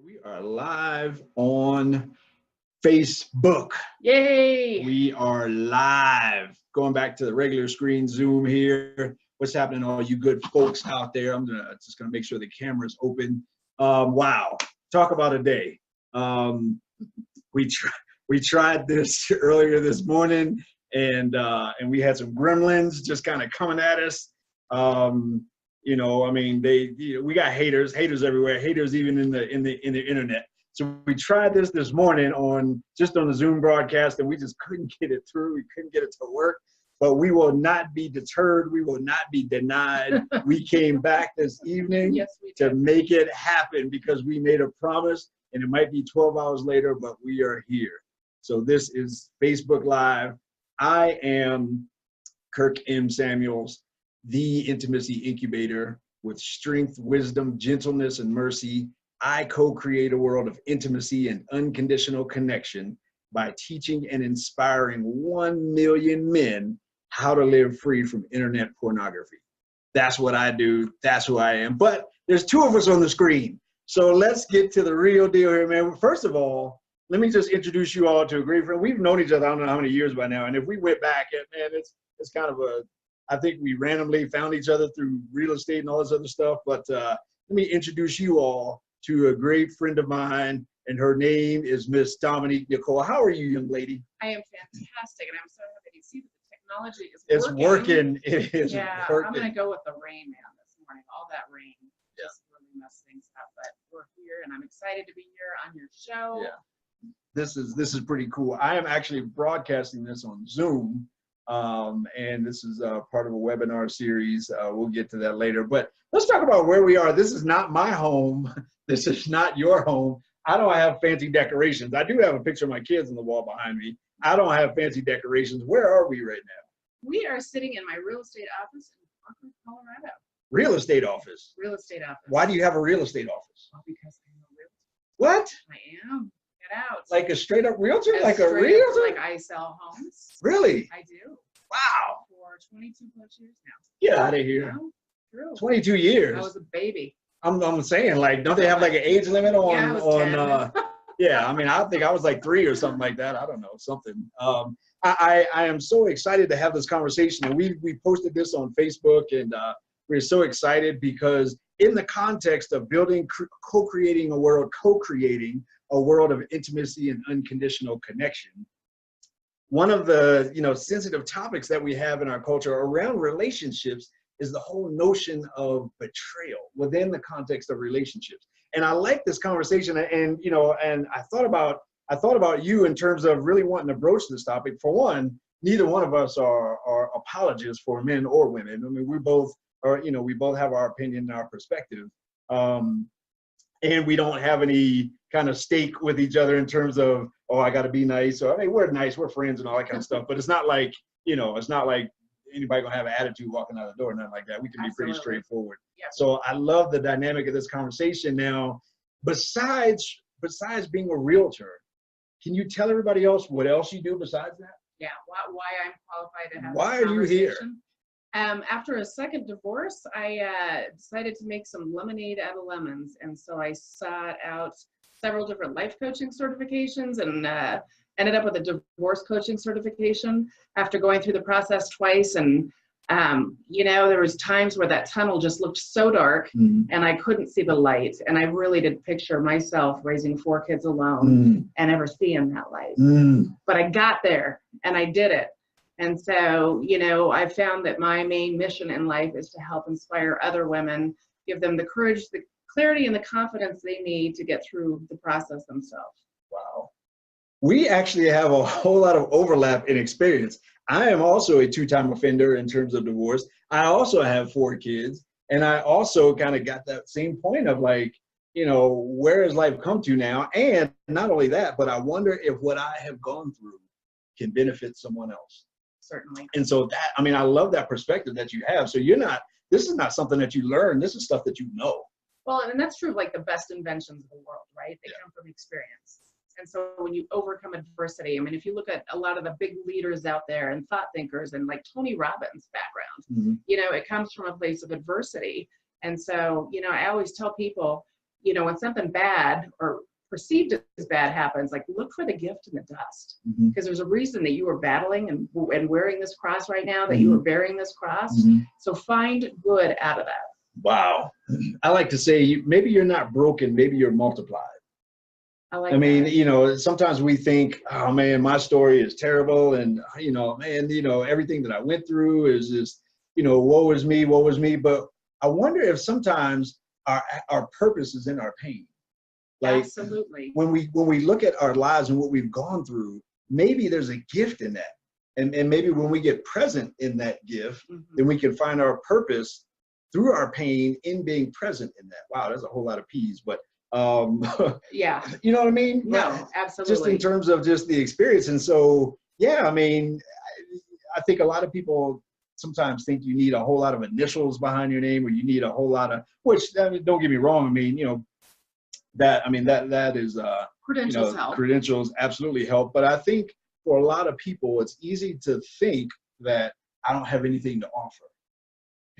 We are live on Facebook. Yay! We are live. Going back to the regular screen Zoom here. What's happening, all you good folks out there? I'm just gonna make sure the camera's open. Wow, talk about a day. We tried this earlier this morning, and we had some gremlins just kind of coming at us. You know, I mean, we got haters everywhere, haters even in the internet. So we tried this morning on the Zoom broadcast, and we just couldn't get it through. We couldn't get it to work. But we will not be deterred. We will not be denied. We came back this evening to make it happen because we made a promise, and it might be 12 hours later, but we are here. So this is Facebook Live. I am Kirk M. Samuels, the intimacy incubator with strength, wisdom, gentleness, and mercy. I co-create a world of intimacy and unconditional connection by teaching and inspiring 1 million men how to live free from internet pornography. That's what I do. That's who I am. But there's two of us on the screen. So let's get to the real deal here, man. First of all, let me just introduce you all to a great friend. We've known each other, I don't know how many years by now. And if we went back, man, it's kind of I think we randomly found each other through real estate and all this other stuff. But let me introduce you all to a great friend of mine, and her name is Miss Dominique Nicole. How are you, young lady? I am fantastic, and I'm so happy to see that the technology is working. It's working. It is working. I'm going to go with the rain man this morning. All that rain just really messed things up, but we're here, and I'm excited to be here on your show. Yeah. This is pretty cool. I am actually broadcasting this on Zoom. And this is part of a webinar series. We'll get to that later, but let's talk about where we are. This is not my home. This is not your home. I don't have fancy decorations. I do have a picture of my kids on the wall behind me. I don't have fancy decorations. Where are we right now? We are sitting in my real estate office in Parker, Colorado. Real estate office? Real estate office. Why do you have a real estate office? Well, because I'm a realtor. What? I am. Get out. Like a straight up realtor? Like a realtor? Like I sell homes. Really? I do. Wow. For 22 plus years now. Get out of here. No, true. 22 years. I was a baby. I'm saying, like, don't they have like an age limit on yeah, I mean, I think I was like 3 or something like that. I don't know, something. I am so excited to have this conversation, and we posted this on Facebook, and we're so excited because in the context of building, co-creating a world of intimacy and unconditional connection, one of the sensitive topics that we have in our culture around relationships is the whole notion of betrayal within the context of relationships. And I like this conversation, and I thought about you in terms of really wanting to broach this topic. For one, neither one of us are apologists for men or women. I mean, we both have our opinion and our perspective, and we don't have any kind of stake with each other in terms of, oh, I got to be nice, or I mean, we're nice, we're friends and all that kind of stuff. But it's not like anybody gonna have an attitude walking out the door, nothing like that. We can be pretty straightforward. Yeah. So I love the dynamic of this conversation. Now, besides being a realtor, can you tell everybody else what else you do besides that? Yeah, why I'm qualified to have Why are you here? After a second divorce, I decided to make some lemonade out of lemons, and so I sought out several different life coaching certifications, and ended up with a divorce coaching certification after going through the process twice. And there was times where that tunnel just looked so dark, and I couldn't see the light, and I really did picture myself raising 4 kids alone and never seeing that light. But I got there, and I did it. And so I found that my main mission in life is to help inspire other women, give them the courage, the clarity, and the confidence they need to get through the process themselves. Wow. We actually have a whole lot of overlap in experience. I am also a 2-time offender in terms of divorce. I also have 4 kids, and I also kind of got that same point of like, where has life come to now? And not only that, but I wonder if what I have gone through can benefit someone else. Certainly. And so I love that perspective that you have. So this is not something that you learn. This is stuff that you know. Well, and that's true of like the best inventions of the world, right? They come from experience. And so when you overcome adversity, I mean, if you look at a lot of the big leaders out there and thought thinkers, and like Tony Robbins' background, it comes from a place of adversity. And so, I always tell people, you know, when something bad or perceived as bad happens, like look for the gift in the dust, because there's a reason that you are battling and wearing this cross right now, that you are bearing this cross. So find good out of that. Wow. I like to say, maybe you're not broken, maybe you're multiplied. I mean, that. you know, sometimes we think, oh man, my story is terrible. And, you know, man, you know, everything that I went through is just, you know, woe is me, woe is me. But I wonder if sometimes our purpose is in our pain. Like, absolutely. When we look at our lives and what we've gone through, maybe there's a gift in that. And maybe when we get present in that gift, then we can find our purpose through our pain in being present in that. Wow, there's a whole lot of P's, but yeah, you know what I mean? No, absolutely. Just in terms of just the experience. And so, yeah, I mean, I think a lot of people sometimes think you need a whole lot of initials behind your name, or you need a whole lot of, which, I mean, don't get me wrong. I mean, you know, that is credentials you know, help. Credentials absolutely help. But I think for a lot of people, it's easy to think that I don't have anything to offer.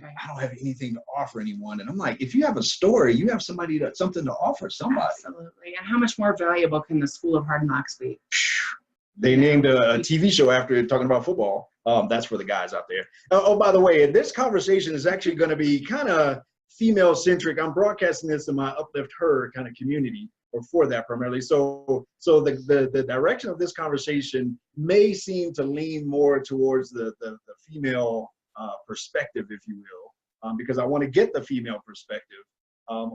Right. I don't have anything to offer anyone. And I'm like, if you have a story, you have something to offer somebody. Absolutely. And how much more valuable can the School of Hard Knocks be? They named a TV show after it, talking about football. That's for the guys out there. Oh, by the way, this conversation is actually going to be kind of female centric. I'm broadcasting this in my UpliftHer kind of community, or for that primarily. So the direction of this conversation may seem to lean more towards the female perspective, if you will, because I want to get the female perspective on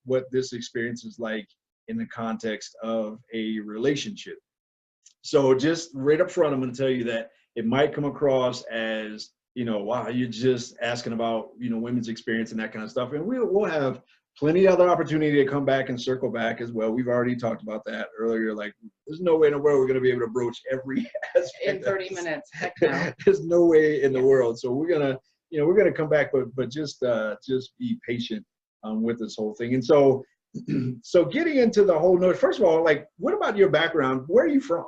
what this experience is like in the context of a relationship. So just right up front, I'm going to tell you that it might come across as, you know, wow, you're just asking about, you know, women's experience and that kind of stuff. And we'll have plenty of other opportunity to come back and circle back as well. We've already talked about that earlier. Like, there's no way in the world we're going to be able to broach every aspect in 30 minutes. Heck no. There's no way in the world. So we're gonna come back, but just be patient with this whole thing. And so getting into the whole note, first of all, like, what about your background? Where are you from?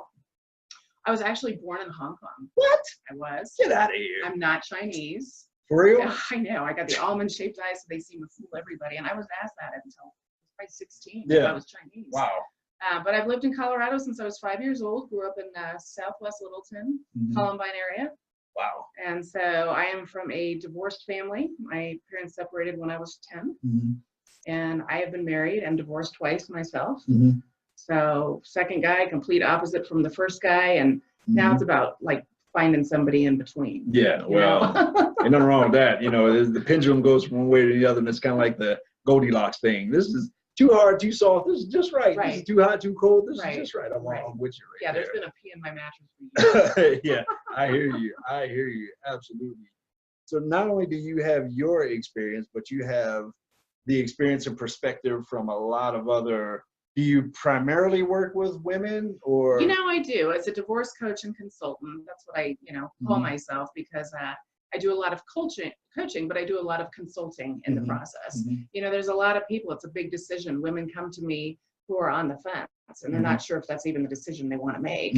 I was actually born in Hong Kong. What? I was. Get out of here. I'm not Chinese. For real? Yeah, I know. I got the almond-shaped eyes, so they seem to fool everybody. And I was asked that until I was 16. Yeah. I was Chinese. Wow. But I've lived in Colorado since I was 5 years old. Grew up in Southwest Littleton, Columbine area. Wow. And so I am from a divorced family. My parents separated when I was 10. And I have been married and divorced twice myself. So second guy, complete opposite from the first guy. And now it's about like finding somebody in between. Yeah, well, ain't nothing wrong with that. You know, the pendulum goes from one way to the other, and it's kind of like the Goldilocks thing. This is too hard, too soft. This is just right. This is too hot, too cold. This is just right. I'm with you right there's been a pee in my mattress for years. Yeah, I hear you. I hear you. Absolutely. So not only do you have your experience, but you have the experience and perspective from a lot of other. Do you primarily work with women, or? You know, I do. As a divorce coach and consultant, that's what I, call myself, because I do a lot of coaching, but I do a lot of consulting in the process. You know, there's a lot of people, it's a big decision. Women come to me who are on the fence, and they're not sure if that's even the decision they want to make,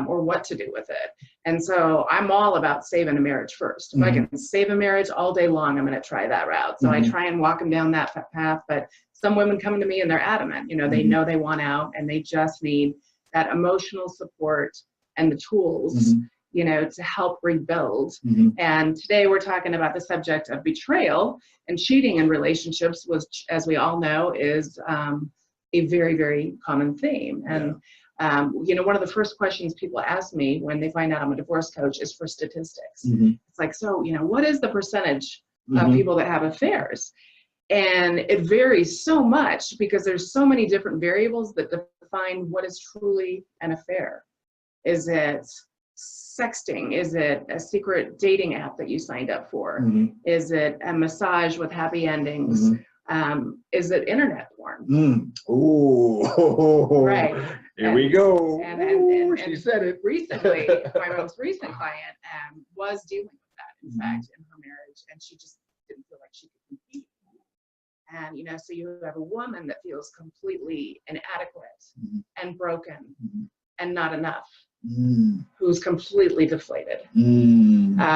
or what to do with it. And so I'm all about saving a marriage first. If I can save a marriage all day long, I'm going to try that route. So I try and walk them down that path. But some women come to me and they're adamant. You know, they know they want out, and they just need that emotional support and the tools, to help rebuild. And today we're talking about the subject of betrayal and cheating in relationships, which, as we all know, is a very, very common theme. And, one of the first questions people ask me when they find out I'm a divorce coach is for statistics. It's like, so, what is the percentage of people that have affairs? And it varies so much because there's so many different variables that define what is truly an affair. Is it sexting? Is it a secret dating app that you signed up for? Is it a massage with happy endings? Is it internet porn? Oh, right. Here we go. And she said it. Recently, my most recent client was dealing with that, in fact, in her marriage, and she just didn't feel like she could compete. And, so you have a woman that feels completely inadequate and broken and not enough, who's completely deflated. And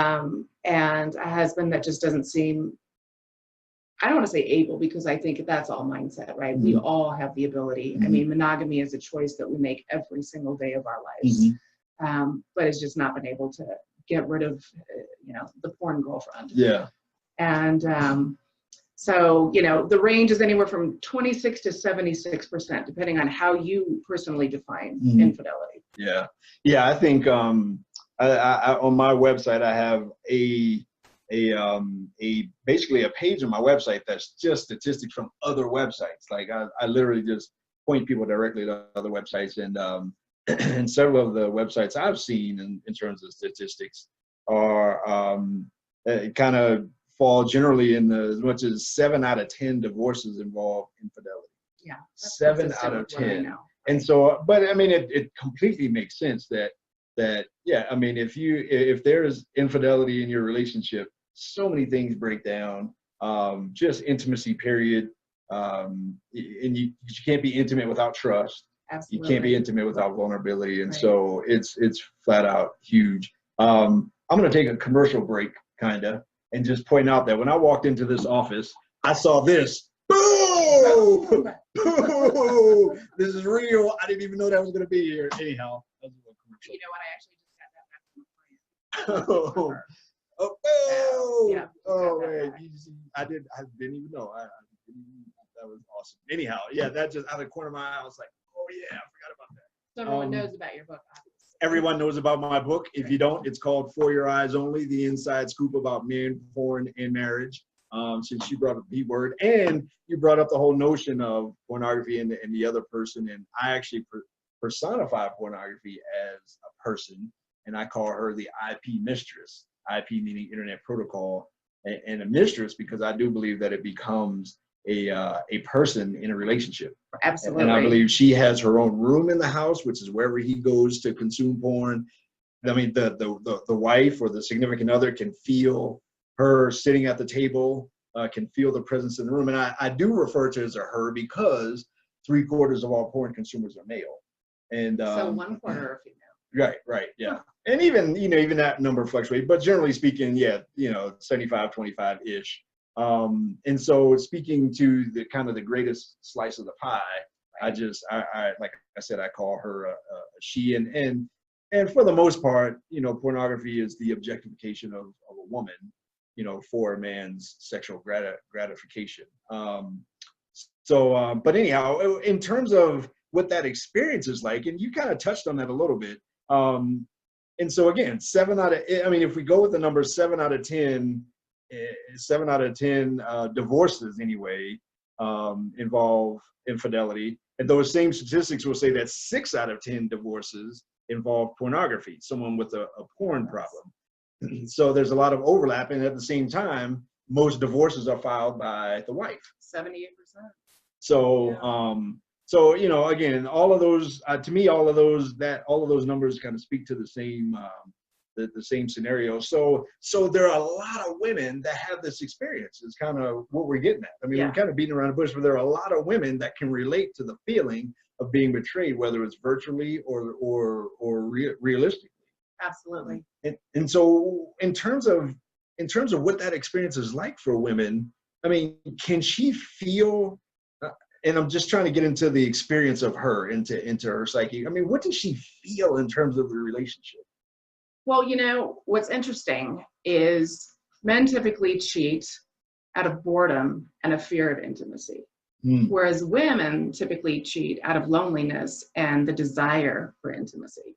a husband that just doesn't seem I don't want to say able, because I think that's all mindset, right? Mm-hmm. We all have the ability. Mm-hmm. I mean, monogamy is a choice that we make every single day of our lives, but it's just not been able to get rid of, the porn girlfriend. Yeah. And so, the range is anywhere from 26 to 76%, depending on how you personally define infidelity. Yeah. Yeah. I think I on my website, I have basically a page on my website that's just statistics from other websites. Like I literally just point people directly to other websites, and and several of the websites I've seen in terms of statistics are kind of fall generally in as much as 7 out of 10 divorces involve infidelity. Yeah. 7 out of 10. And so, but I mean, it completely makes sense that yeah, I mean, if there's infidelity in your relationship, so many things break down. Just intimacy, period. And you can't be intimate without trust. Absolutely. You can't be intimate without vulnerability. And so it's flat out huge. I'm going to take a commercial break, kind of, and just point out that when I walked into this office, I saw this. Boom! Boom! This is real. I didn't even know that was going to be here. Anyhow, that was a little commercial. You know what? I actually just got that back from a client. Yeah. Oh man, I didn't even know. That was awesome. Anyhow, yeah, that just out of the corner of my eye, I was like, oh yeah, I forgot about that. So everyone knows about your book, obviously. Everyone knows about my book. If you don't, it's called For Your Eyes Only: The Inside Scoop About Men, Porn, and Marriage. Since you brought up the B word, and you brought up the whole notion of pornography and the other person, and I actually personify pornography as a person, and I call her the IP mistress. IP meaning Internet Protocol, and a mistress because I do believe that it becomes a person in a relationship. Absolutely. And I believe she has her own room in the house, which is wherever he goes to consume porn. I mean, the wife or the significant other can feel her sitting at the table, can feel the presence in the room. And I do refer to it as a her because 3/4 of all porn consumers are male. And so 1/4 are female. Right, yeah. And even that number fluctuates, but generally speaking, yeah, 75-25-ish. And so speaking to the kind of the greatest slice of the pie, I like I said, I call her a she, and for the most part, pornography is the objectification of a woman, for a man's sexual gratification. But anyhow, in terms of what that experience is like, and you kind of touched on that a little bit. And so again, if we go with the number 7 out of 10, 7 out of 10 divorces anyway involve infidelity. And those same statistics will say that 6 out of 10 divorces involve pornography, someone with a porn problem. So there's a lot of overlap, and at the same time, most divorces are filed by the wife. 78%. So, yeah. So, again, all of those, to me, all of those numbers kind of speak to the same, the same scenario. So there are a lot of women that have this experience. Is kind of what we're getting at. I mean, we're kind of beating around the bush, but there are a lot of women that can relate to the feeling of being betrayed, whether it's virtually or realistically. Absolutely. And so in terms of what that experience is like for women, I mean, can she feel? And I'm just trying to get into the experience of her, into her psyche. I mean, what does she feel in terms of the relationship? Well, what's interesting is men typically cheat out of boredom and a fear of intimacy, whereas women typically cheat out of loneliness and the desire for intimacy.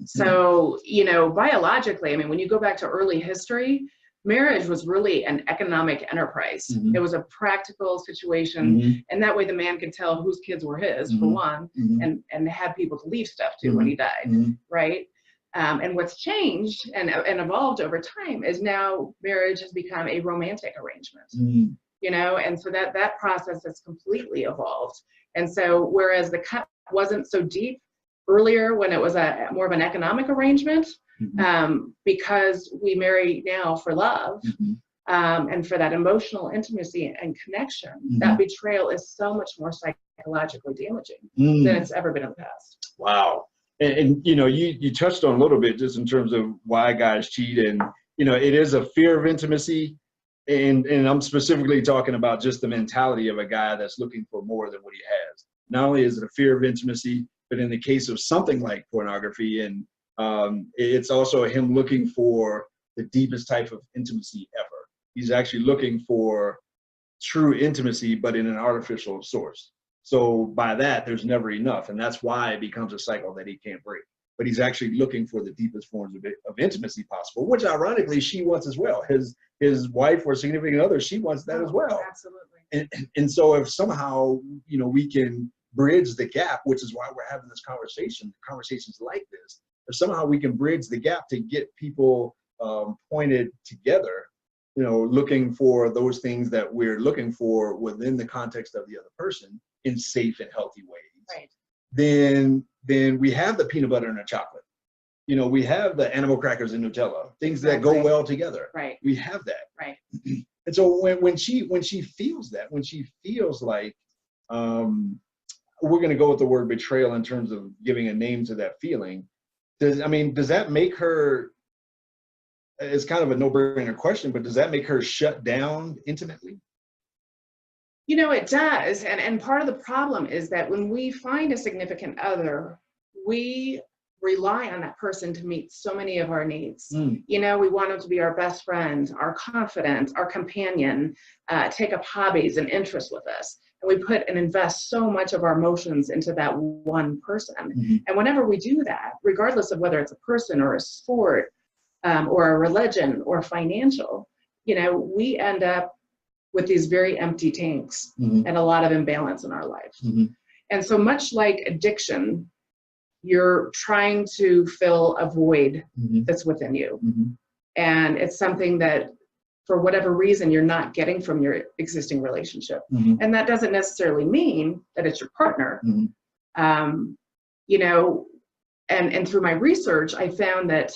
So, biologically, I mean, when you go back to early history, marriage was really an economic enterprise. It was a practical situation, and that way the man could tell whose kids were his, for one, and had people to leave stuff to when he died, right? And what's changed and evolved over time is now marriage has become a romantic arrangement, and so that process has completely evolved. And so whereas the cut wasn't so deep earlier when it was more of an economic arrangement, because we marry now for love, and for that emotional intimacy and connection, that betrayal is so much more psychologically damaging than it's ever been in the past. Wow. And you touched on a little bit just in terms of why guys cheat, and it is a fear of intimacy, and I'm specifically talking about just the mentality of a guy that's looking for more than what he has. Not only is it a fear of intimacy, but in the case of something like pornography, and it's also him looking for the deepest type of intimacy ever. He's actually looking for true intimacy, but in an artificial source. So by that, there's never enough. And that's why it becomes a cycle that he can't break. But he's actually looking for the deepest forms of intimacy possible, which ironically she wants as well. His wife or significant other, she wants that as well. Absolutely. And so if somehow, we can bridge the gap, which is why we're having this conversations like this, if somehow we can bridge the gap to get people pointed together, looking for those things that we're looking for within the context of the other person in safe and healthy ways, right, then we have the peanut butter and the chocolate. We have the animal crackers and Nutella, things that go well together. Right. We have that. Right. And so when she feels that, when she feels like, we're going to go with the word betrayal in terms of giving a name to that feeling, does that make her, it's kind of a no-brainer question, but does that make her shut down intimately? It does. And part of the problem is that when we find a significant other, we rely on that person to meet so many of our needs. We want them to be our best friend, our confidant, our companion, take up hobbies and interests with us. And we put and invest so much of our emotions into that one person. Mm-hmm. And whenever we do that, regardless of whether it's a person or a sport, or a religion or financial, we end up with these very empty tanks mm-hmm. and a lot of imbalance in our life. Mm-hmm. And so much like addiction, you're trying to fill a void mm-hmm. that's within you. Mm-hmm. And it's something that, for whatever reason, you're not getting from your existing relationship. Mm-hmm. And that doesn't necessarily mean that it's your partner. Mm-hmm. And through my research, I found that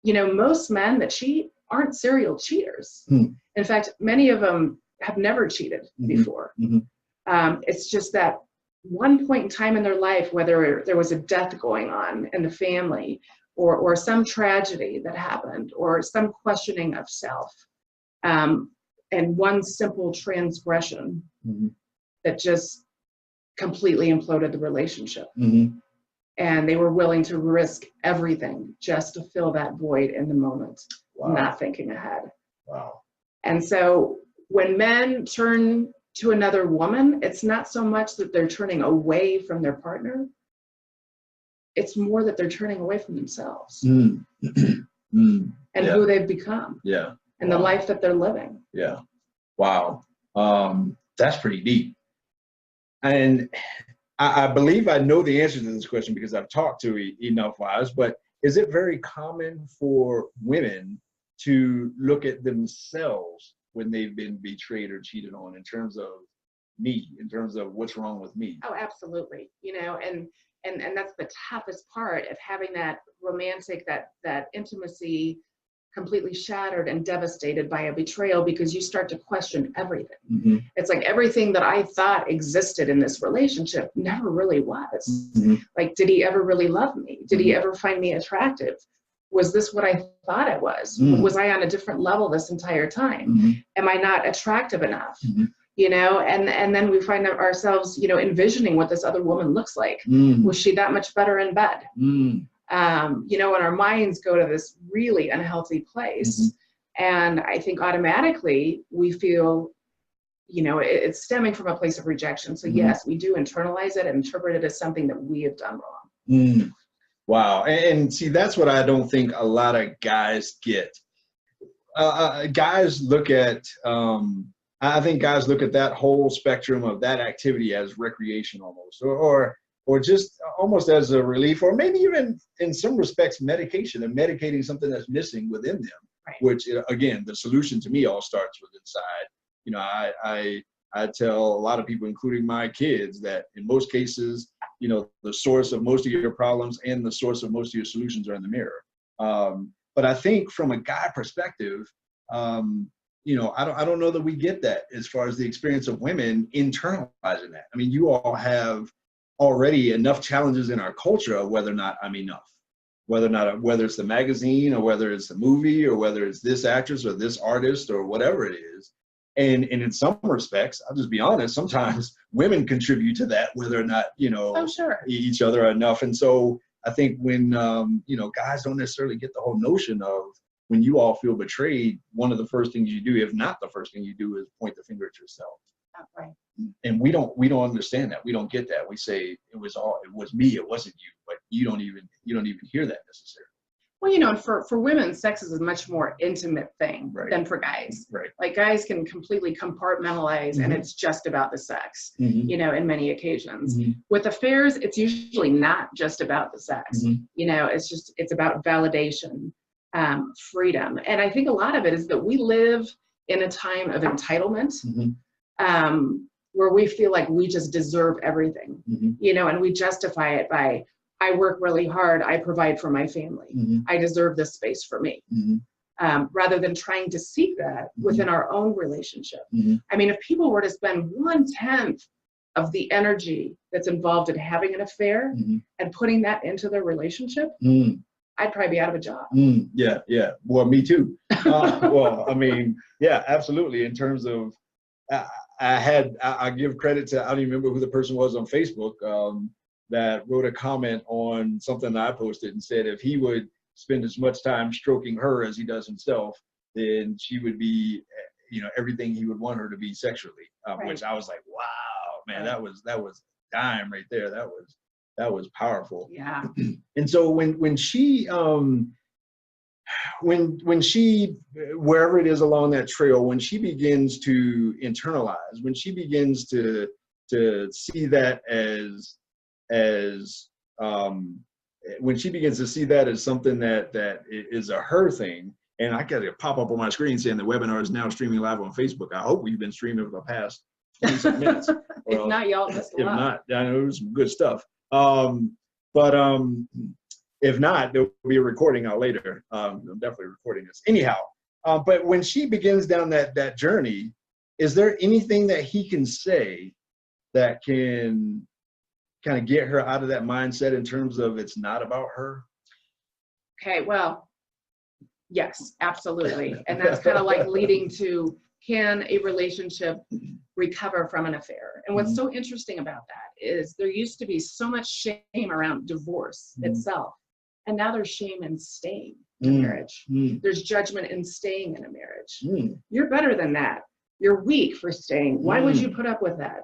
most men that cheat aren't serial cheaters. Mm-hmm. In fact, many of them have never cheated mm-hmm. before. Mm-hmm. It's just that one point in time in their life, whether there was a death going on in the family or some tragedy that happened or some questioning of self, and one simple transgression mm-hmm. that just completely imploded the relationship. Mm-hmm. And they were willing to risk everything just to fill that void in the moment, Wow. not thinking ahead. Wow. And so when men turn to another woman, it's not so much that they're turning away from their partner. It's more that they're turning away from themselves and who they've become. Yeah. And the life that they're living. Yeah. Wow. That's pretty deep. And I believe I know the answer to this question because I've talked to enough wives, but is it very common for women to look at themselves when they've been betrayed or cheated on in terms of me, in terms of what's wrong with me? Oh, absolutely. And that's the toughest part of having that romantic, that intimacy completely shattered and devastated by a betrayal, because you start to question everything. Mm-hmm. It's like everything that I thought existed in this relationship never really was. Mm-hmm. Like, did he ever really love me? Did he ever find me attractive? Was this what I thought it was? Mm-hmm. Was I on a different level this entire time? Mm-hmm. Am I not attractive enough? Mm-hmm. And then we find ourselves, envisioning what this other woman looks like. Was she that much better in bed? And our minds go to this really unhealthy place. And I think automatically we feel, it's stemming from a place of rejection. So yes, we do internalize it and interpret it as something that we have done wrong. Wow. And see, that's what I don't think a lot of guys get. Guys look at, I think guys look at that whole spectrum of that activity as recreation almost, or just almost as a relief, or maybe even in some respects medication, and medicating something that's missing within them. Right. Which again, the solution to me all starts with inside. I tell a lot of people, including my kids, that in most cases, the source of most of your problems and the source of most of your solutions are in the mirror. But I think from a guy perspective, I don't know that we get that as far as the experience of women internalizing that. I mean, you all have already enough challenges in our culture of whether or not I'm enough. whether or not, whether it's the magazine or whether it's the movie or whether it's this actress or this artist or whatever it is. And in some respects, I'll just be honest, sometimes women contribute to that, whether or not, Oh, sure. each other are enough. And so I think when, guys don't necessarily get the whole notion of when you all feel betrayed, one of the first things you do, if not the first thing you do, is point the finger at yourself. Right. And we don't understand that. We don't get that. We say it was me, it wasn't you, but you don't even hear that necessarily. Well, and for women, sex is a much more intimate thing than for guys. Right. Like guys can completely compartmentalize and it's just about the sex, in many occasions. With affairs, it's usually not just about the sex. It's about validation, freedom. And I think a lot of it is that we live in a time of entitlement, where we feel like we just deserve everything, and we justify it by, I work really hard, I provide for my family, I deserve this space for me, rather than trying to seek that within our own relationship. I mean, if people were to spend 1/10 of the energy that's involved in having an affair and putting that into their relationship, I'd probably be out of a job. Yeah. Well, me too. Well, I mean, yeah, absolutely. In terms of, I give credit to, I don't even remember who the person was on Facebook, that wrote a comment on something that I posted and said if he would spend as much time stroking her as he does himself, then she would be, everything he would want her to be sexually. Which I was like, wow, man, that was dime right there. That was powerful. Yeah. And so when she when she, wherever it is along that trail, when she begins to internalize, when she begins to see that when she begins to see that as something that is a her thing, and I got it pop up on my screen saying the webinar is now streaming live on Facebook. I hope we've been streaming for the past 20 minutes. If not, y'all missed a lot. If not, I know it was some good stuff. If not, there'll be a recording out later. I'm definitely recording this. Anyhow, but when she begins down that journey, is there anything that he can say that can kind of get her out of that mindset in terms of it's not about her? Okay, well, yes, absolutely. And that's kind of like leading to, can a relationship recover from an affair? And what's so interesting about that is there used to be so much shame around divorce itself. And now there's shame in staying in a marriage. There's judgment in staying in a marriage. You're better than that. You're weak for staying. Why would you put up with that?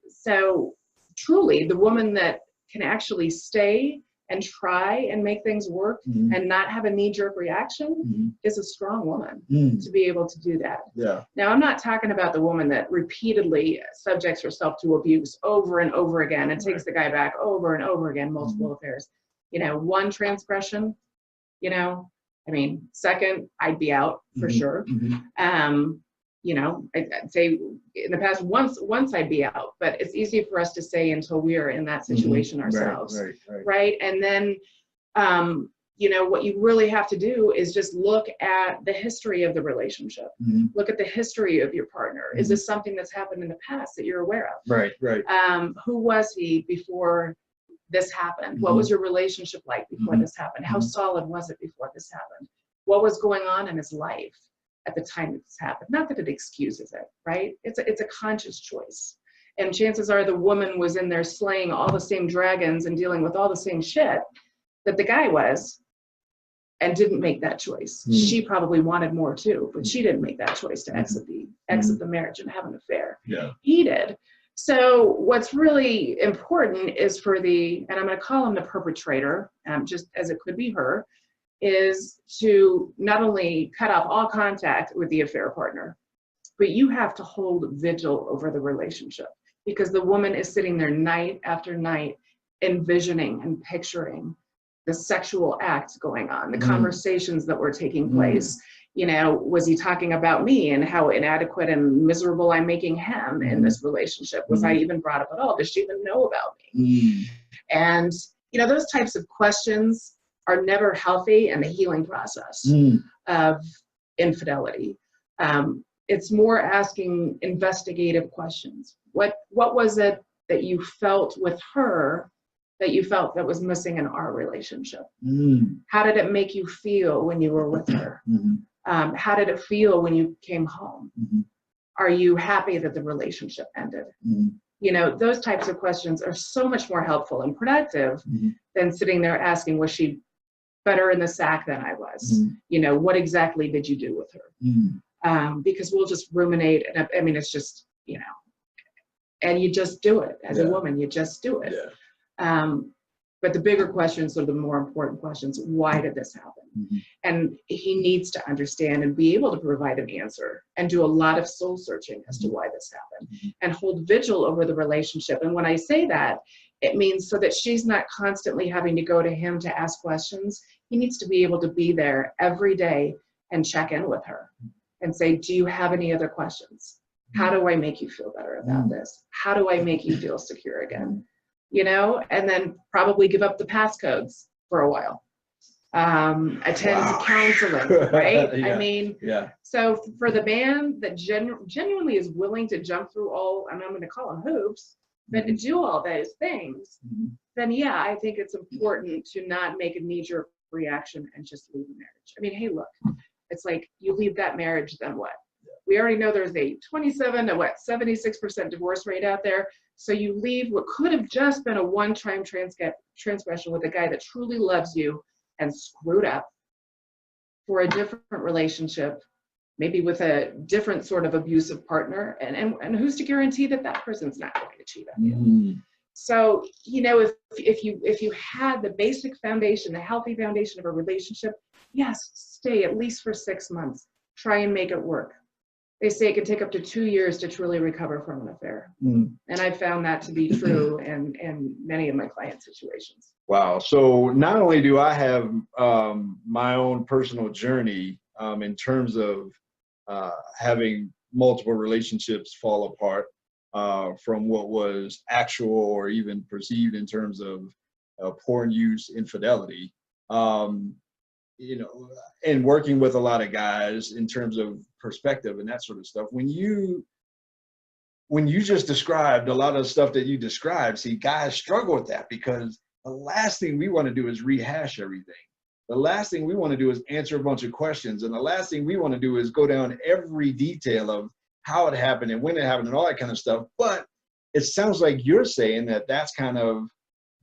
So truly, the woman that can actually stay and try and make things work and not have a knee-jerk reaction is a strong woman to be able to do that. Yeah. Now, I'm not talking about the woman that repeatedly subjects herself to abuse over and over again and takes the guy back over and over again, multiple affairs. One transgression, second, I'd be out for sure. I'd say in the past, once I'd be out, but it's easy for us to say until we are in that situation ourselves. Right. And then, what you really have to do is just look at the history of the relationship. Look at the history of your partner. Is this something that's happened in the past that you're aware of? Right. Who was he before this happened? What was your relationship like before this happened? How solid was it before this happened? What was going on in his life at the time that this happened? Not that it excuses it, right? It's a conscious choice. And chances are the woman was in there slaying all the same dragons and dealing with all the same shit that the guy was, and didn't make that choice. She probably wanted more too, but she didn't make that choice to exit the marriage and have an affair. Yeah. He did. So what's really important is for and I'm going to call him the perpetrator, just as it could be her, is to not only cut off all contact with the affair partner, but you have to hold vigil over the relationship, because the woman is sitting there night after night envisioning and picturing the sexual acts going on, the conversations that were taking place. Was he talking about me and how inadequate and miserable I'm making him in this relationship? Was I even brought up at all? Does she even know about me? And, those types of questions are never healthy in the healing process of infidelity. It's more asking investigative questions. What was it that you felt with her that you felt that was missing in our relationship? Mm. How did it make you feel when you were with her? Mm-hmm. How did it feel when you came home? Mm-hmm. Are you happy that the relationship ended? Mm-hmm. You know, those types of questions are so much more helpful and productive Mm-hmm. than sitting there asking, was she better in the sack than I was? Mm-hmm. You know, what exactly did you do with her? Mm-hmm. Because we'll just ruminate. And I mean, it's just, you know, and you just do it as a woman, you just do it. Yeah. But the bigger questions are the more important questions. Why did this happen? Mm-hmm. And he needs to understand and be able to provide an answer and do a lot of soul searching as to why this happened, Mm-hmm. and hold vigil over the relationship. And when I say that, it means so that she's not constantly having to go to him to ask questions. He needs to be able to be there every day and check in with her and say, do you have any other questions? How do I make you feel better about this? How do I make you feel secure again? You know, and then probably give up the passcodes for a while. Attend counseling, right? Yeah. I mean, so for the man that genuinely is willing to jump through all, I'm going to call them hoops, but to do all those things, then yeah, I think it's important to not make a knee-jerk reaction and just leave the marriage. I mean, hey, look, it's like you leave that marriage, then what? We already know there's a 27 to 76% divorce rate out there. So you leave what could have just been a one-time transgression with a guy that truly loves you and screwed up for a different relationship, maybe with a different sort of abusive partner. And who's to guarantee that that person's not going to cheat on you? So, you know, if you had the basic foundation, the healthy foundation of a relationship, yes, stay at least for 6 months. Try and make it work. They say it can take up to 2 years to truly recover from an affair. And I found that to be true in many of my client situations. Wow. So not only do I have my own personal journey in terms of having multiple relationships fall apart from what was actual or even perceived in terms of porn use, infidelity, you know, and working with a lot of guys in terms of perspective and that sort of stuff. When you just described a lot of the stuff that you described, see, guys struggle with that because the last thing we want to do is rehash everything. The last thing we want to do is answer a bunch of questions. And the last thing we want to do is go down every detail of how it happened and when it happened and all that kind of stuff. But it sounds like you're saying that that's kind of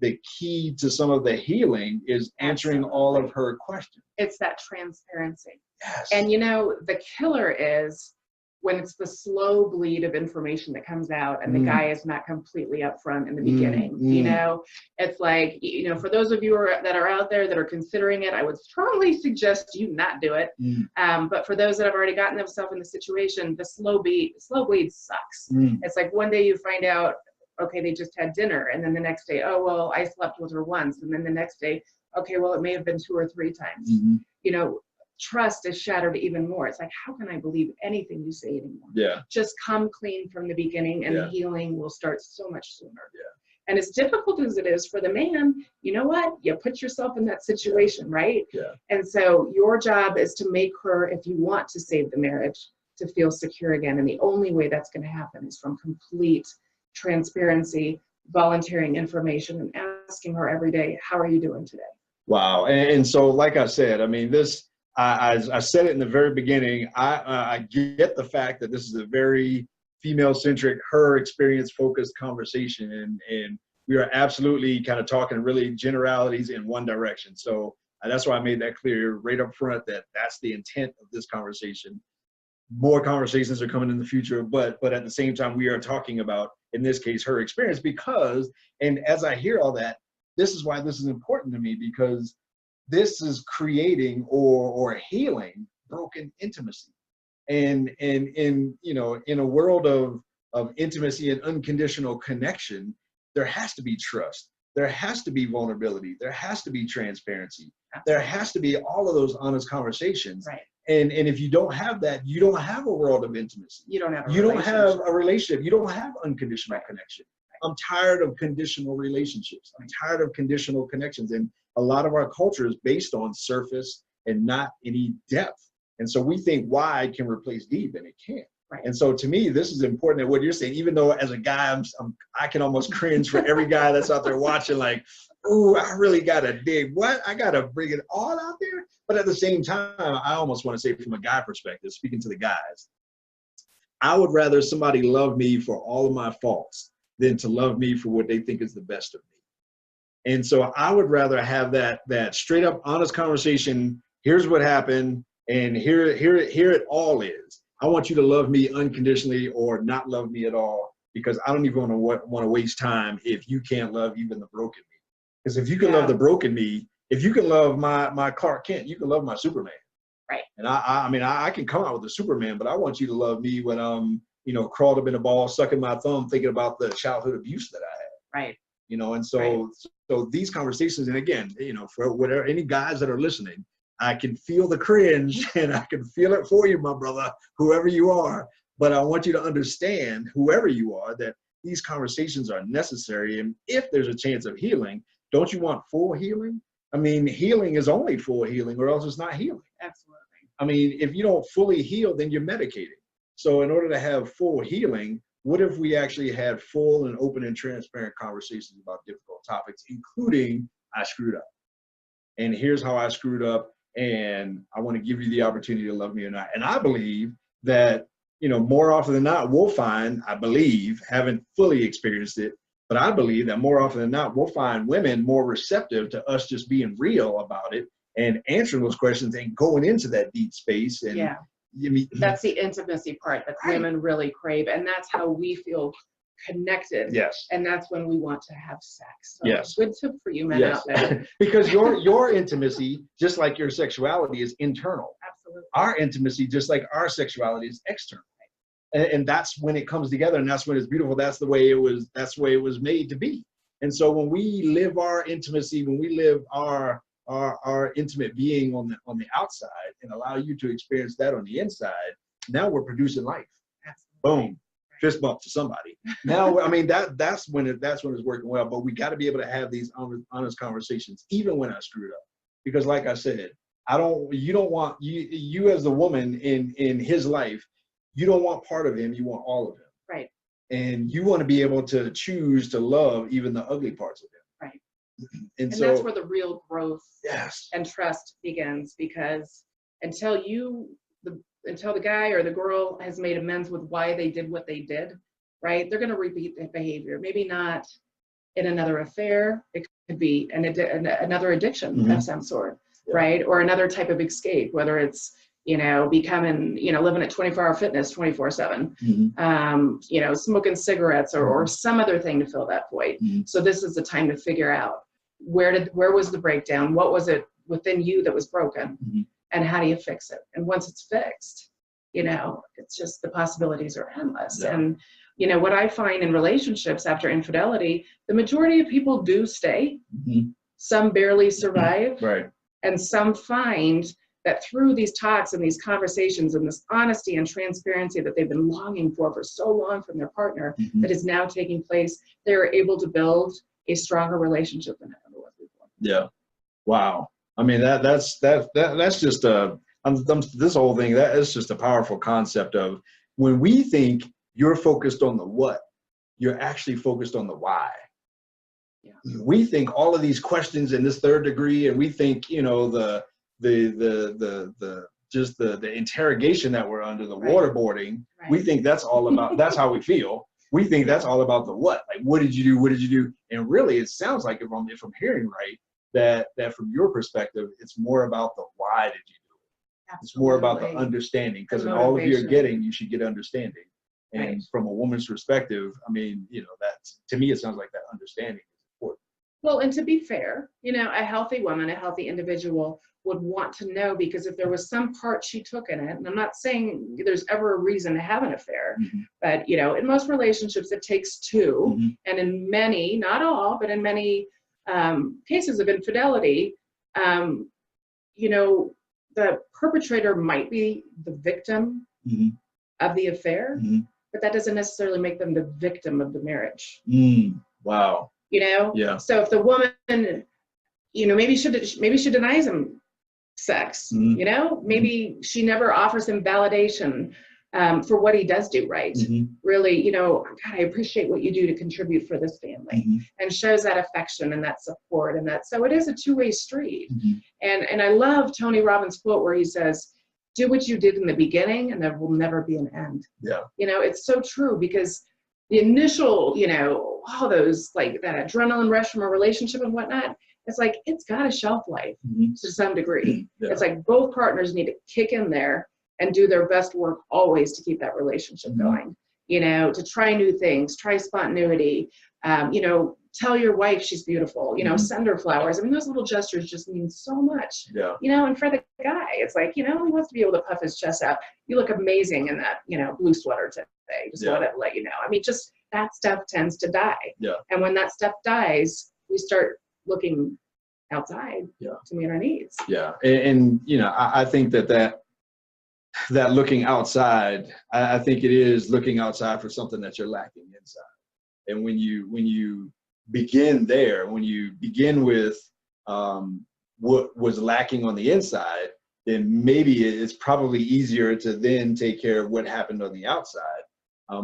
the key to some of the healing is answering all of her questions. It's that transparency. Yes. And you know, the killer is when it's the slow bleed of information that comes out and the guy is not completely upfront in the beginning. You know, it's like, you know, for those of you that are out there that are considering it, I would strongly suggest you not do it. But for those that have already gotten themselves in the situation, the slow bleed sucks. It's like one day you find out, okay, they just had dinner. And then the next day, oh, well, I slept with her once. And then the next day, okay, well, it may have been 2 or 3 times. You know, trust is shattered even more. It's like, how can I believe anything you say anymore? Yeah. Just come clean from the beginning and the healing will start so much sooner. And as difficult as it is for the man, you know what? You put yourself in that situation, right? And so your job is to make her, if you want to save the marriage, to feel secure again. And the only way that's going to happen is from complete transparency, volunteering information, and asking her every day, how are you doing today? Wow. And so, like I said, I mean, this, I said it in the very beginning, I get the fact that this is a very female-centric, her experience-focused conversation, and we are absolutely kind of talking really generalities in one direction. So that's why I made that clear right up front that that's the intent of this conversation. More conversations are coming in the future, but at the same time, we are talking about, in this case, her experience because, and as I hear all that, this is why this is important to me, because this is creating or healing broken intimacy. And in, you know, in a world of intimacy and unconditional connection, there has to be trust. There has to be vulnerability. There has to be transparency. There has to be all of those honest conversations. Right. And if you don't have that, you don't have a world of intimacy. You don't have a relationship. You don't have unconditional connection. I'm tired of conditional relationships. I'm tired of conditional connections. And a lot of our culture is based on surface and not any depth. And so we think wide can replace deep, and it can't. Right. And so to me, this is important that what you're saying, even though as a guy, I can almost cringe for every guy that's out there watching, like, oh, I really got to dig. What? I got to bring it all out there. But at the same time, I almost want to say from a guy perspective, speaking to the guys, I would rather somebody love me for all of my faults than to love me for what they think is the best of me. And so I would rather have that straight up honest conversation. Here's what happened, and here it all is. I want you to love me unconditionally or not love me at all, because I don't even want to waste time if you can't love even the broken me. Because if you can love the broken me, if you can love my Clark Kent, you can love my Superman. Right. And I mean, I can come out with a Superman, but I want you to love me when I'm, crawled up in a ball, sucking my thumb, thinking about the childhood abuse that I had. Right. And so these conversations, and again, for whatever, any guys that are listening, I can feel the cringe and I can feel it for you, my brother, whoever you are. But I want you to understand, whoever you are, that these conversations are necessary. And if there's a chance of healing, don't you want full healing? I mean, healing is only full healing, or else it's not healing. Absolutely. I mean, if you don't fully heal, then you're medicating. So in order to have full healing, what if we actually had full and open and transparent conversations about difficult topics, including I screwed up. And here's how I screwed up. And I want to give you the opportunity to love me or not. And I believe that, more often than not, we'll find, I believe, haven't fully experienced it, but I believe that more often than not, we'll find women more receptive to us just being real about it and answering those questions and going into that deep space. And that's the intimacy part that women really crave. And that's how we feel connected. Yes. And that's when we want to have sex. So yes. Good tip for you men out there. Because your intimacy, just like your sexuality, is internal. Absolutely. Our intimacy, just like our sexuality, is external. And that's when it comes together, and that's when it's beautiful. That's the way it was made to be. And so when we live our intimacy, when we live our intimate being on the outside and allow you to experience that on the inside, now we're producing life. Absolutely. Boom. Fist bump to somebody. Now, I mean, that's when it's working well. But we got to be able to have these honest conversations, even when I screwed up, because, like I said, you don't want you as the woman in his life. You don't want part of him. You want all of him. Right. And you want to be able to choose to love even the ugly parts of him. Right. And so that's where the real growth and trust begins, because until the guy or the girl has made amends with why they did what they did, right, they're going to repeat that behavior. Maybe not in another affair. It could be another addiction of some sort, right? Or another type of escape, whether it's, becoming, living at 24-hour fitness 24/7, smoking cigarettes or some other thing to fill that void. So this is the time to figure out where was the breakdown? What was it within you that was broken? And how do you fix it? And once it's fixed, it's just the possibilities are endless. Yeah. And, what I find in relationships after infidelity, the majority of people do stay. Some barely survive. Right. And some find that through these talks and these conversations and this honesty and transparency that they've been longing for so long from their partner that is now taking place, they're able to build a stronger relationship than ever was before. Yeah. Wow. I mean, that's just this whole thing, that is just a powerful concept of when we think you're focused on the what, you're actually focused on the why. Yeah. We think all of these questions in this third degree, and we think, the interrogation that we're under, the waterboarding, we think that's all about, that's how we feel. We think that's all about the what, like, what did you do? What did you do? And really, it sounds like, if I'm hearing right, that from your perspective, it's more about the why did you do it. Absolutely. It's more about the understanding, because in all of your getting, you should get understanding. And from a woman's perspective, I mean, that's, to me, it sounds like that understanding is important. Well, and to be fair, a healthy woman, a healthy individual would want to know, because if there was some part she took in it, and I'm not saying there's ever a reason to have an affair, but, in most relationships, it takes two. And in many, not all, but in many cases of infidelity, the perpetrator might be the victim of the affair, but that doesn't necessarily make them the victim of the marriage. Wow. Yeah. So if the woman, maybe she denies him sex, maybe she never offers him validation, for what he does do right. Mm-hmm. Really, you know, God, I appreciate what you do to contribute for this family, Mm-hmm. and shows that affection and that support, and that, so it is a two-way street. Mm-hmm. And I love Tony Robbins' quote where he says, do what you did in the beginning and there will never be an end. Yeah. You know, it's so true, because the initial, you know, all those, like that adrenaline rush from a relationship and whatnot, it's like, it's got a shelf life Mm-hmm. to some degree. Yeah. It's like both partners need to kick in there and do their best work always to keep that relationship Mm-hmm. going, you know, to try new things, try spontaneity, you know, tell your wife she's beautiful, you know, Mm-hmm. send her flowers. I mean, those little gestures just mean so much. Yeah. You know, and for the guy, it's like, you know, he wants to be able to puff his chest out. You look amazing in that, you know, blue sweater today. Just Yeah. want to let you know. I mean, just that stuff tends to die. Yeah. And when that stuff dies, we start looking outside to meet our needs. Yeah. And you know, I think that looking outside, I think it is looking outside for something that you're lacking inside. And when you begin there, when you begin with what was lacking on the inside, then maybe it's probably easier to then take care of what happened on the outside.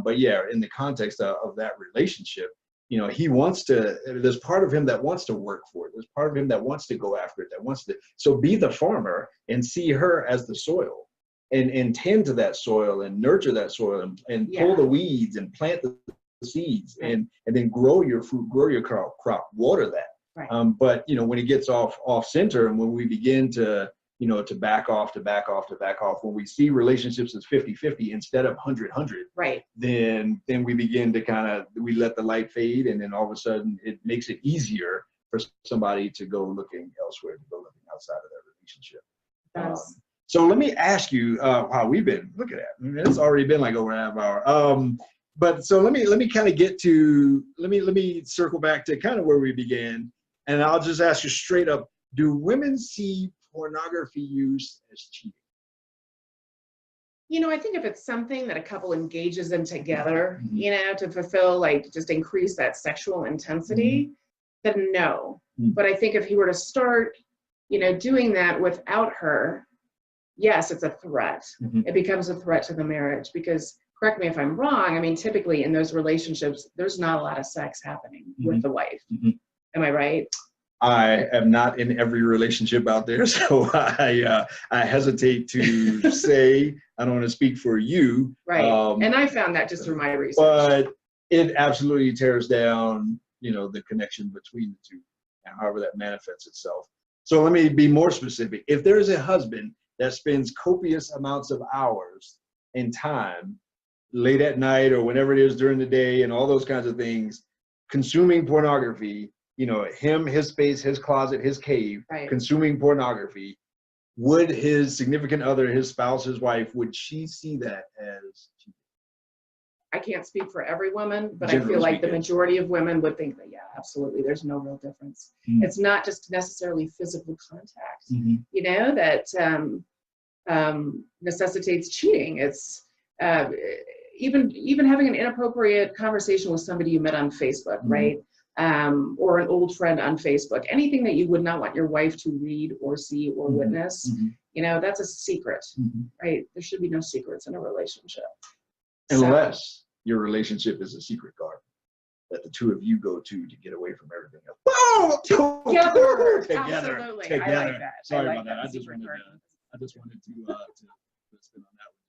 But yeah, in the context of that relationship, you know, he wants to, there's part of him that wants to work for it. There's part of him that wants to go after it, that wants to, so be the farmer and see her as the soil and tend to that soil and nurture that soil and pull the weeds and plant the seeds and then grow your fruit, grow your crop, water that. Right. But, you know, when it gets off center and when we begin to, you know, to back off, when we see relationships as 50-50 instead of 100-100, right, then we begin to we let the light fade, and then all of a sudden it makes it easier for somebody to go looking elsewhere, to go looking outside of that relationship. So let me ask you, wow, we've been, look at that. I mean, it's already been like over an half hour. But so let me kind of get to, let me circle back to kind of where we began, and I'll just ask you straight up, do women see pornography use as cheating? You know, I think if it's something that a couple engages in together, you know, to fulfill, like, just increase that sexual intensity, then no. But I think if he were to start, you know, doing that without her, yes, it's a threat. It becomes a threat to the marriage, because, correct me if I'm wrong, I mean, typically in those relationships, there's not a lot of sex happening with the wife. Am I right? I am not in every relationship out there, so I hesitate to say. I don't want to speak for you. Right, and I found that just through my research. But it absolutely tears down, you know, the connection between the two, and however that manifests itself. So let me be more specific. If there is a husband that spends copious amounts of hours and time late at night or whenever it is during the day and all those kinds of things, consuming pornography, you know, him, his space, his closet, his cave, consuming pornography, would his significant other, his spouse, his wife, would she see that as cheating? I can't speak for every woman, but Generally I feel like speaking, the majority of women would think that, yeah, absolutely, there's no real difference. It's not just necessarily physical contact, you know, that necessitates cheating. It's even having an inappropriate conversation with somebody you met on Facebook, right? Or an old friend on Facebook, anything that you would not want your wife to read or see or witness, you know, that's a secret, right? There should be no secrets in a relationship. Unless your relationship is a secret garden that the two of you go to get away from everything else. Whoa! Together. Together. Absolutely. Together. I like that. Sorry like about that. I just wanted to spin on that one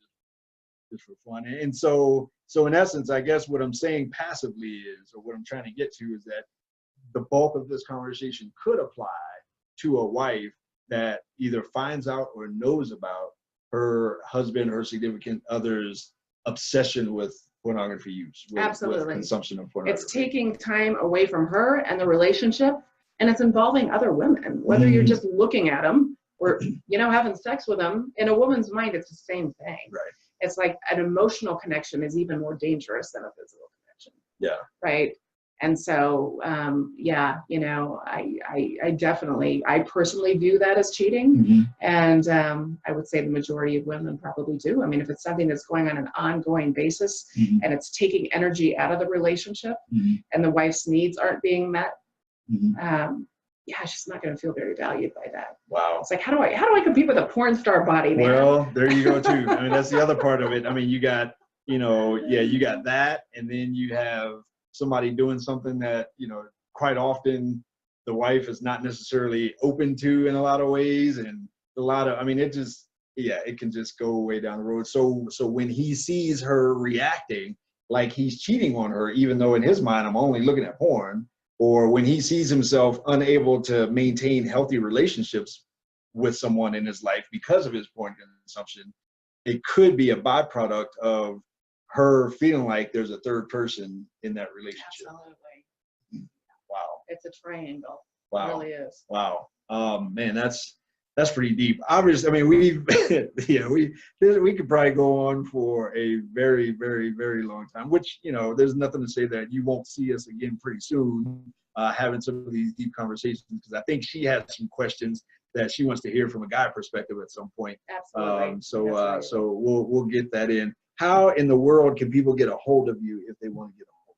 just for fun. And so in essence, I guess what I'm saying passively is, or what I'm trying to get to, is that the bulk of this conversation could apply to a wife that either finds out or knows about her husband, her significant other's obsession with pornography use, with consumption of pornography. It's taking time away from her and the relationship, and it's involving other women, whether you're just looking at them or, you know, having sex with them. In a woman's mind, it's the same thing. Right. It's like an emotional connection is even more dangerous than a physical connection. Yeah. Right. And so, yeah, you know, I definitely, I personally view that as cheating. And I would say the majority of women probably do. I mean, if it's something that's going on an ongoing basis and it's taking energy out of the relationship and the wife's needs aren't being met, yeah, she's not going to feel very valued by that. Wow. It's like, how do I compete with a porn star body, man? Well, there you go too. I mean, that's the other part of it. I mean, you got, you know, yeah, you got that, and then you have somebody doing something that, you know, quite often the wife is not necessarily open to in a lot of ways, and a lot of, I mean, it just, yeah, it can just go way down the road. So when he sees her reacting like he's cheating on her, even though in his mind I'm only looking at porn, or when he sees himself unable to maintain healthy relationships with someone in his life because of his porn consumption, it could be a byproduct of her feeling like there's a third person in that relationship. Absolutely. Wow. It's a triangle. Wow. It really is. Wow. Man, that's pretty deep. Obviously, I mean, we could probably go on for a very, very, very long time, which, you know, there's nothing to say that you won't see us again pretty soon, having some of these deep conversations, because I think she has some questions that she wants to hear from a guy perspective at some point. Absolutely. So we'll get that in. How in the world can people get a hold of you if they want to get a hold?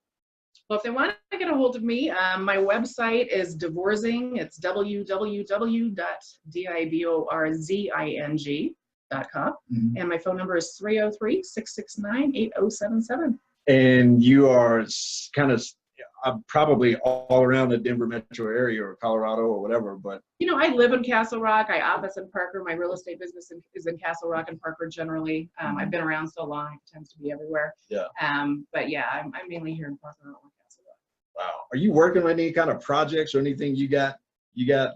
Well, if they want to get a hold of me, my website is Divorzing. It's www.divorzing.com. Mm-hmm. And my phone number is 303-669-8077. And you are kind of probably all around the Denver metro area or Colorado or whatever, but. You know, I live in Castle Rock. I office in Parker. My real estate business is in Castle Rock and Parker generally. I've been around so long, it tends to be everywhere. Yeah. But yeah, I'm mainly here in Parker and Castle Rock. Wow. Are you working on any kind of projects or anything you got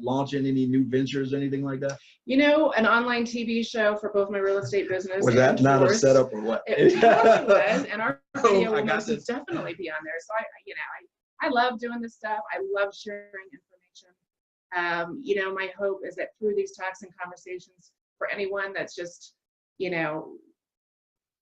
launching, any new ventures or anything like that? You know, an online TV show for both my real estate business. Was that not a setup or what? It totally was, and our video will this. definitely be on there. So I love doing this stuff. I love sharing information. You know, my hope is that through these talks and conversations, for anyone that's just, you know,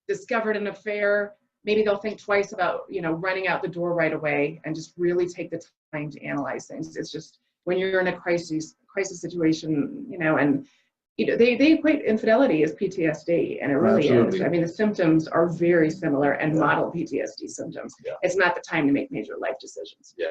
discovered an affair, maybe they'll think twice about, you know, running out the door right away and just really take the time to analyze things. It's just when you're in a crisis situation, you know, and you know, they equate infidelity as PTSD, and it really is. I mean, the symptoms are very similar and model PTSD symptoms. Yeah. It's not the time to make major life decisions. Yeah.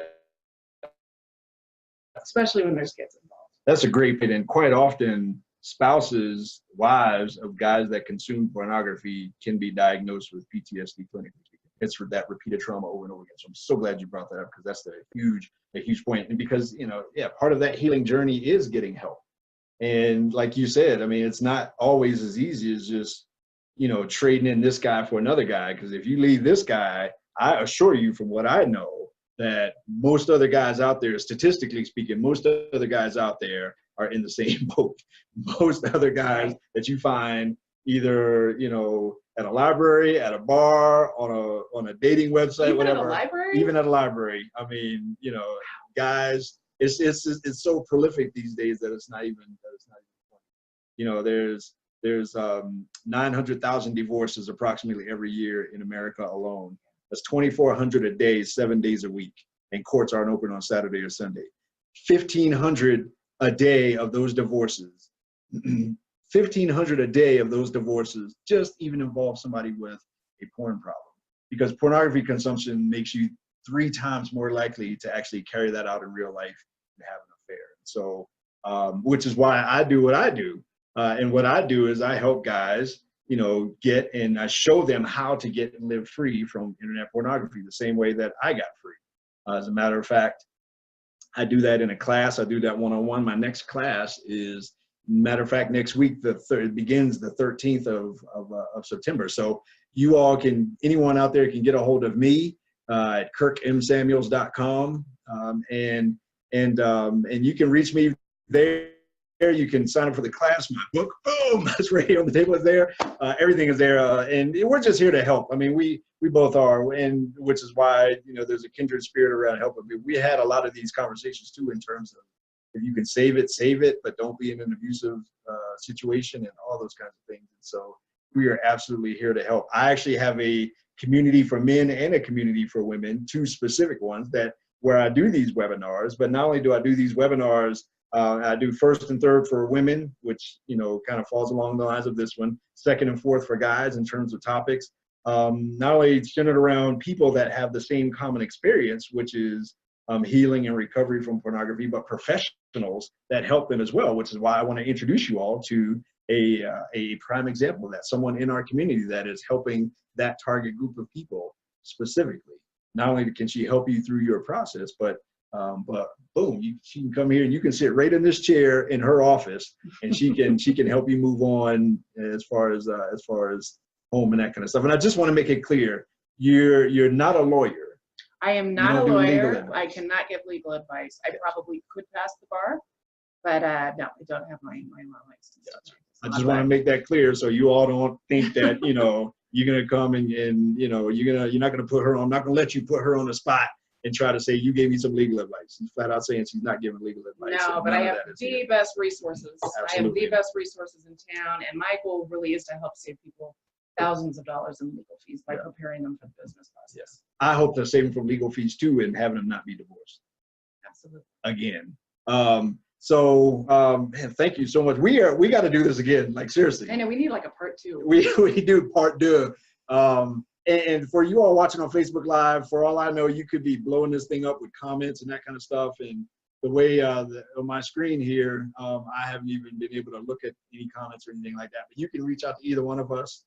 Especially when there's kids involved. That's a great point. And quite often, spouses, wives of guys that consume pornography can be diagnosed with PTSD clinically. It's for that repeated trauma over and over again. So I'm so glad you brought that up, because that's a huge point. And because, you know, yeah, part of that healing journey is getting help. And like you said, I mean, it's not always as easy as just, you know, trading in this guy for another guy. Because if you leave this guy, I assure you from what I know, that most other guys out there, statistically speaking, most other guys out there are in the same boat. Most other guys that you find either, you know, at a library, at a bar, on a dating website, even whatever. At a library? Even at a library. I mean, you know, guys, it's so prolific these days that it's not even funny. You know, there's 900,000 divorces approximately every year in America alone. That's 2,400 a day, 7 days a week, and courts aren't open on Saturday or Sunday. 1,500 a day of those divorces. 1,500 a day of those divorces just even involve somebody with a porn problem, because pornography consumption makes you 3 times more likely to actually carry that out in real life and have an affair. So, which is why I do what I do. And what I do is I help guys, you know, I show them how to get and live free from internet pornography the same way that I got free. As a matter of fact, I do that in a class. I do that one-on-one. My next class is, matter of fact, next week, it begins the 13th of September. So you all anyone out there can get a hold of me at kirkmsamuels.com, and you can reach me there. You can sign up for the class. My book, boom, that's right on the table. Is there. Everything is there, and we're just here to help. I mean, we both are, and which is why, you know, there's a kindred spirit around helping. We had a lot of these conversations too, in terms of, if you can save it, but don't be in an abusive situation and all those kinds of things. And so we are absolutely here to help. I actually have a community for men and a community for women, 2 specific ones where I do these webinars. But not only do I do these webinars, I do first and third for women, which, you know, kind of falls along the lines of this one. Second and fourth for guys in terms of topics. Not only centered around people that have the same common experience, which is healing and recovery from pornography, but professionals that help them as well, which is why I want to introduce you all to a prime example of that, someone in our community that is helping that target group of people specifically. Not only can she help you through your process, but boom, she can come here and you can sit right in this chair in her office, and she can help you move on as far as home and that kind of stuff. And I just want to make it clear, you're not a lawyer. I am not a lawyer. I cannot give legal advice. I probably could pass the bar, but no, I don't have my law license. Gotcha. I just want to make that clear so you all don't think that you're gonna come and you're not gonna put her on. I'm not gonna let you put her on the spot and try to say you gave me some legal advice. She's flat out saying she's not giving legal advice. No, but I have the best resources. Absolutely. I have the best resources in town, and my goal really is to help save people thousands of dollars in legal fees by preparing them for the business process. Yes. I hope to save them from legal fees too and having them not be divorced. Absolutely. Again. Man, thank you so much. We got to do this again. Like, seriously. I know we need like a part 2. We do part 2. And for you all watching on Facebook Live, for all I know, you could be blowing this thing up with comments and that kind of stuff. And the way on my screen here, I haven't even been able to look at any comments or anything like that. But you can reach out to either one of us.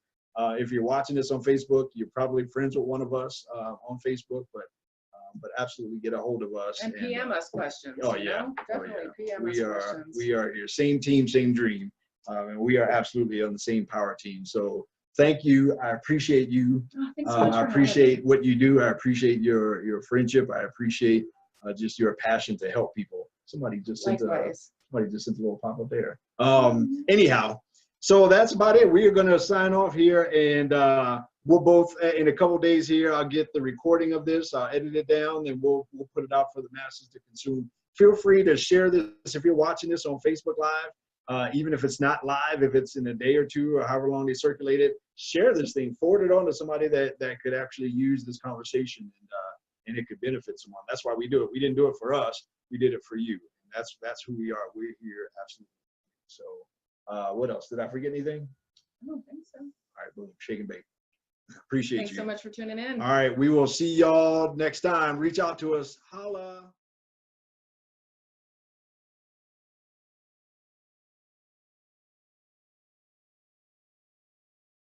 If you're watching this on Facebook, you're probably friends with one of us on Facebook, but absolutely get a hold of us. And PM us questions. Oh, yeah. Definitely PM us questions. We are here. Same team, same dream. And we are absolutely on the same power team. So thank you. I appreciate you. Thanks so much I appreciate what you do. I appreciate your friendship. I appreciate just your passion to help people. Somebody just sent a little pop-up there. Anyhow, so that's about it. We are going to sign off here, and we'll both, in a couple days here, I'll get the recording of this, I'll edit it down, and we'll put it out for the masses to consume. Feel free to share this if you're watching this on Facebook Live, even if it's not live, if it's in a day or two or however long they circulate it, share this thing, forward it on to somebody that could actually use this conversation, and it could benefit someone. That's why we do it. We didn't do it for us. We did it for you. And that's who we are. We're here, absolutely. So what else? Did I forget anything? I don't think so. All right, boom, shake and bake. Appreciate you. Thanks so much for tuning in. All right, we will see y'all next time. Reach out to us. Holla.